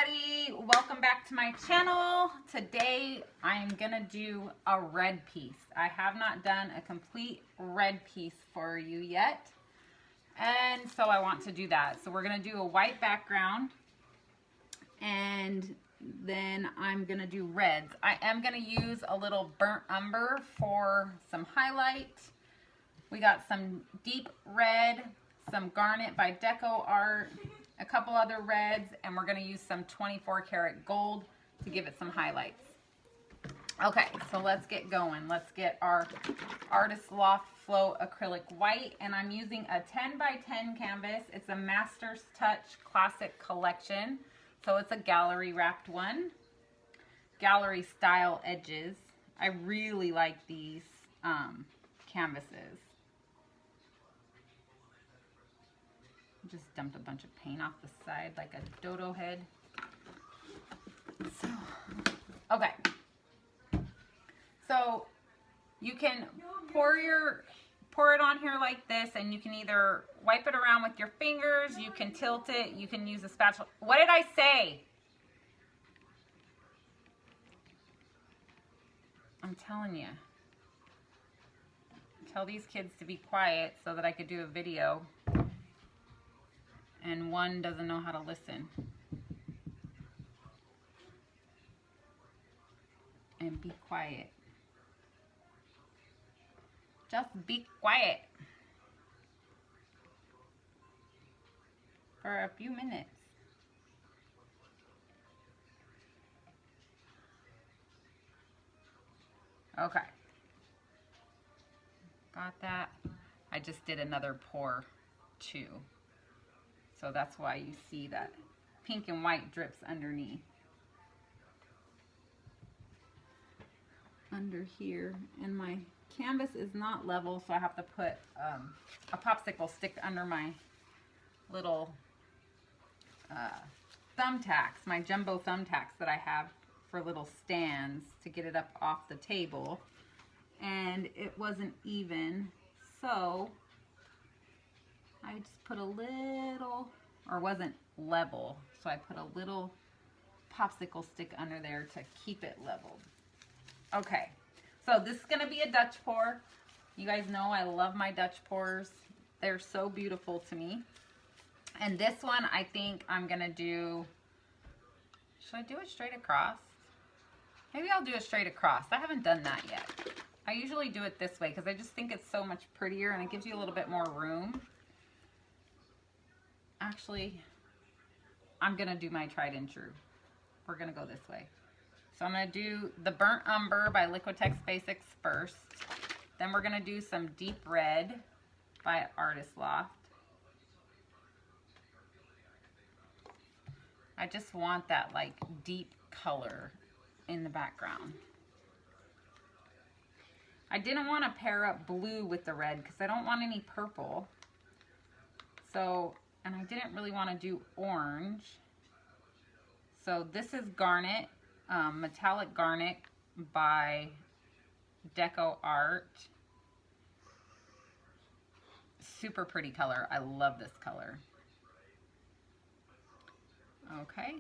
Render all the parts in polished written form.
everybody, welcome back to my channel. Today I'm gonna do a red piece. I have not done a complete red piece for you yet, and so I want to do that. So we're gonna do a white background, and then I'm gonna do reds. I am gonna use a little burnt umber for some highlight. We got some deep red, some garnet by Deco Art, a couple other reds, and we're going to use some 24 karat gold to give it some highlights. Okay, so let's get going. Let's get our Artist Loft Flow Acrylic White, and I'm using a 10 by 10 canvas. It's a Master's Touch Classic Collection, so it's a gallery wrapped one. Gallery style edges. I really like these canvases. Just dumped a bunch of paint off the side like a dodo head. So, okay. So you can pour it on here like this, and you can either wipe it around with your fingers, you can tilt it, you can use a spatula. What did I say? I'm telling you. Tell these kids to be quiet so that I could do a video. And one doesn't know how to listen. And be quiet. Just be quiet. For a few minutes. Okay. Got that? I just did another pour too. So that's why you see that pink and white drips underneath. Under here. And my canvas is not level, so I have to put a popsicle stick under my little thumbtacks, my jumbo thumbtacks that I have for little stands to get it up off the table. And it wasn't even, so I just put a little, or wasn't level, so I put a little popsicle stick under there to keep it leveled. Okay, so this is going to be a Dutch pour. You guys know I love my Dutch pours. They're so beautiful to me. And this one, I think I'm going to do, should I do it straight across? Maybe I'll do it straight across. I haven't done that yet. I usually do it this way because I just think it's so much prettier and it gives you a little bit more room. Actually, I'm going to do my tried and true. We're going to go this way. So I'm going to do the Burnt Umber by Liquitex Basics first. Then we're going to do some Deep Red by Artist Loft. I just want that like deep color in the background. I didn't want to pair up blue with the red because I don't want any purple. So, and I didn't really want to do orange. So this is Garnet, Metallic Garnet by Deco Art. Super pretty color. I love this color. Okay.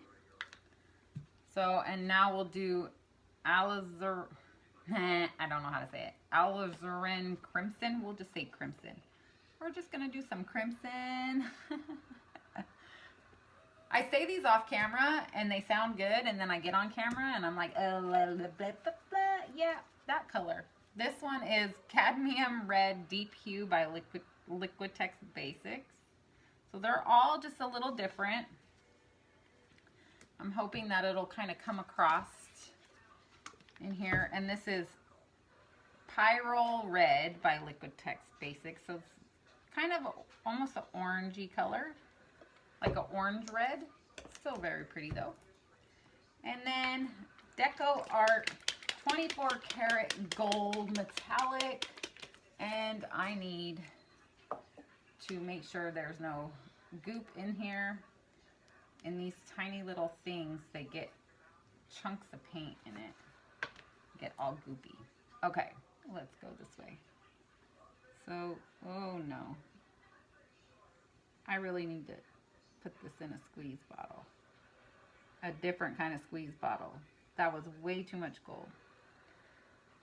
So, and now we'll do alizarin. I don't know how to say it. Alizarin Crimson. We'll just say crimson. We're just going to do some crimson. I say these off camera and they sound good, and then I get on camera and I'm like, oh, blah, blah, blah, blah. Yeah, that color. This one is Cadmium Red Deep Hue by Liquitex Basics. So they're all just a little different. I'm hoping that it'll kind of come across in here. And this is Pyrrole Red by Liquitex Basics. So it's kind of almost an orangey color, like an orange red. Still very pretty though. And then Deco Art 24 karat gold metallic. And I need to make sure there's no goop in here. And these tiny little things, they get chunks of paint in it. Get all goopy. Okay, let's go this way. So, oh no. I really need to put this in a squeeze bottle. a different kind of squeeze bottle. That was way too much gold.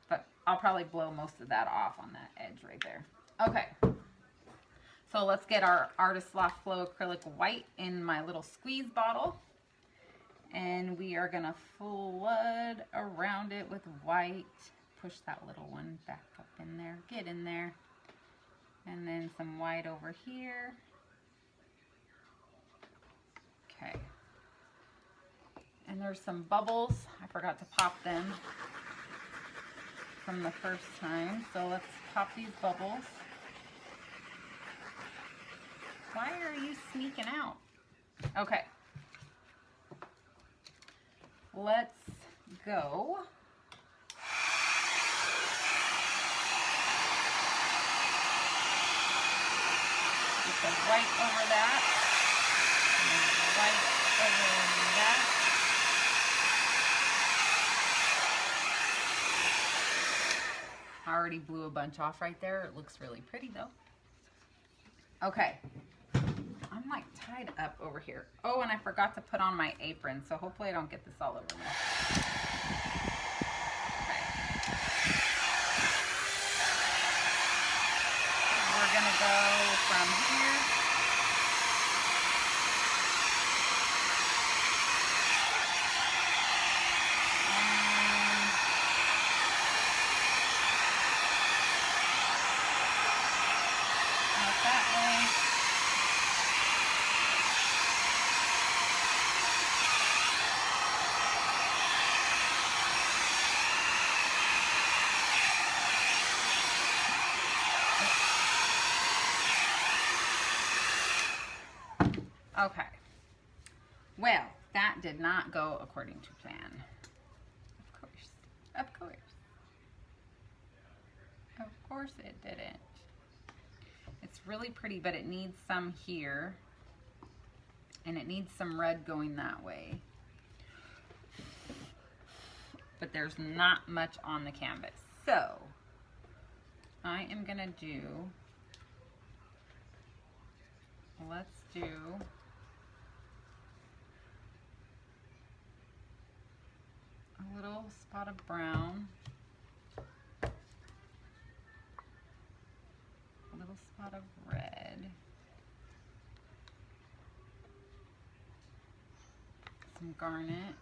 But I'll probably blow most of that off on that edge right there. Okay. So let's get our Artist Loft Flow Acrylic White in my little squeeze bottle. And we are gonna flood around it with white. Push that little one back up in there. Get in there. And then some white over here. Okay. And there's some bubbles. I forgot to pop them from the first time. So let's pop these bubbles. Why are you sneaking out? Okay. Let's go. Get the white over that. And the white over that. I already blew a bunch off right there. It looks really pretty though. Okay. I'm like tied up over here. Oh, and I forgot to put on my apron, so hopefully I don't get this all over me. Okay. We're gonna go from here. Okay, well, that did not go according to plan. Of course it didn't. It's really pretty, but it needs some here, and it needs some red going that way. But there's not much on the canvas. So, I am gonna do, let's do a little spot of brown, a little spot of red, some garnet,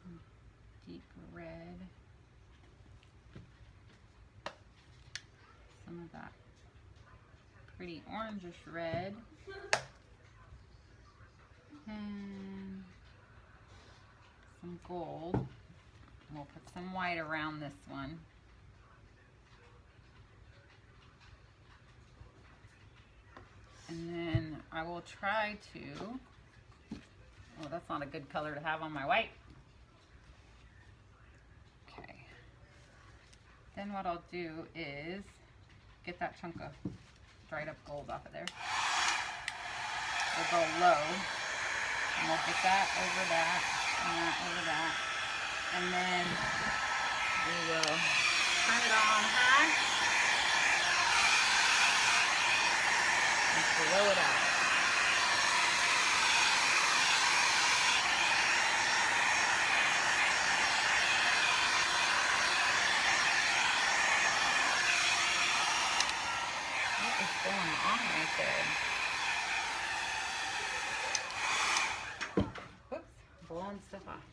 some deep red, some of that pretty orangish red, and some gold. We'll put some white around this one. And then I will try to, oh, that's not a good color to have on my white. Okay. Then what I'll do is get that chunk of dried up gold off of there. We'll go low, and we'll get that over that, and that over that, and then we will turn it on high and blow it out. What is going on right there? Blowing stuff off.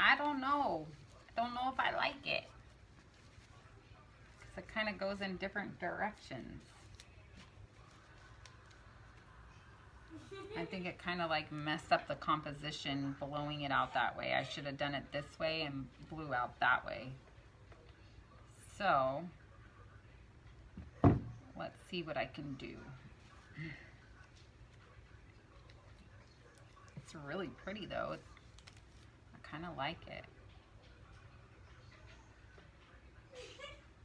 I don't know. I don't know if I like it. Because it kind of goes in different directions. I think it kind of like messed up the composition blowing it out that way. I should have done it this way and blew out that way. So, let's see what I can do. It's really pretty though. kind of like it.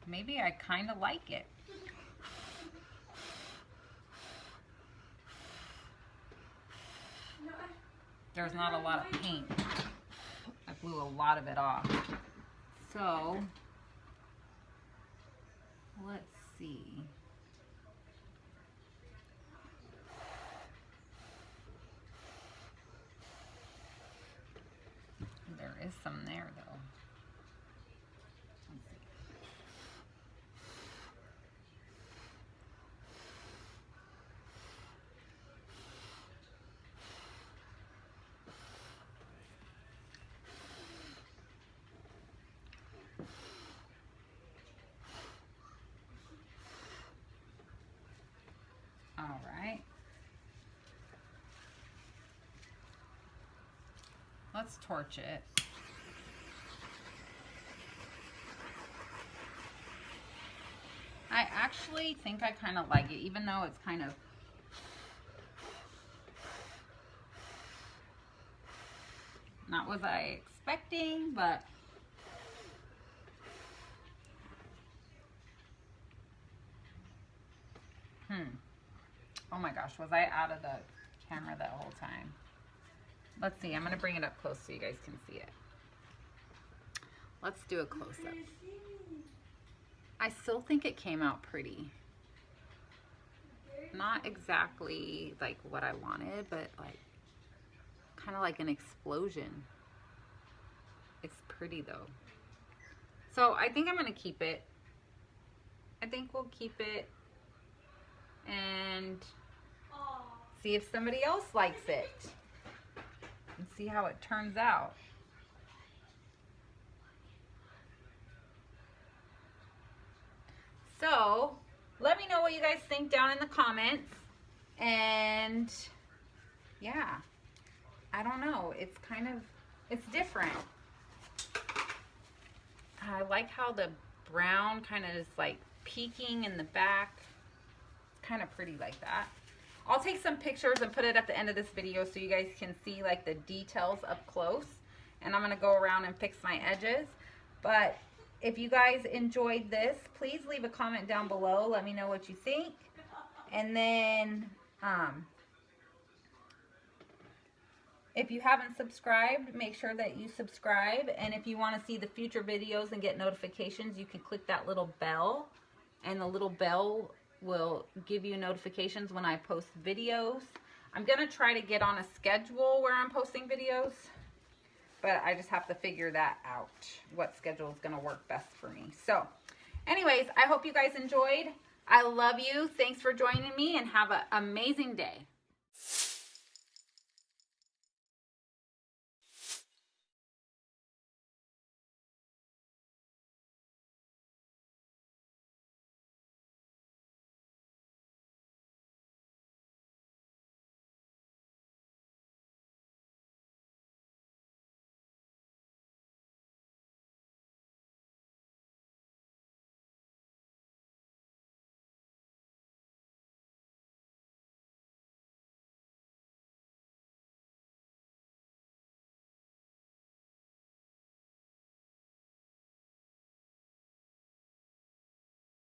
Maybe I kind of like it. There's not a lot of paint. I blew a lot of it off. So, let's see. There is some there though. Let's see. All right. Let's torch it. I actually think I kind of like it, even though it's kind of not what I expecting, but oh my gosh, was I out of the camera that whole time? Let's see, I'm gonna bring it up close so you guys can see it. Let's do a close-up. I still think it came out pretty. Not exactly like what I wanted, but like kind of like an explosion. It's pretty though. So I think I'm gonna keep it. I think we'll keep it and see if somebody else likes it and see how it turns out. So let me know what you guys think down in the comments. And yeah, I don't know, it's kind of, it's different. I like how the brown kind of is like peeking in the back. It's kind of pretty like that. I'll take some pictures and put it at the end of this video so you guys can see like the details up close. And I'm gonna go around and fix my edges. But if you guys enjoyed this, please leave a comment down below. Let me know what you think. And then if you haven't subscribed, make sure that you subscribe. And if you want to see the future videos and get notifications, you can click that little bell. And the little bell will give you notifications when I post videos. I'm going to try to get on a schedule where I'm posting videos, but I just have to figure that out, what schedule is going to work best for me. So anyways, I hope you guys enjoyed. I love you. Thanks for joining me and have an amazing day.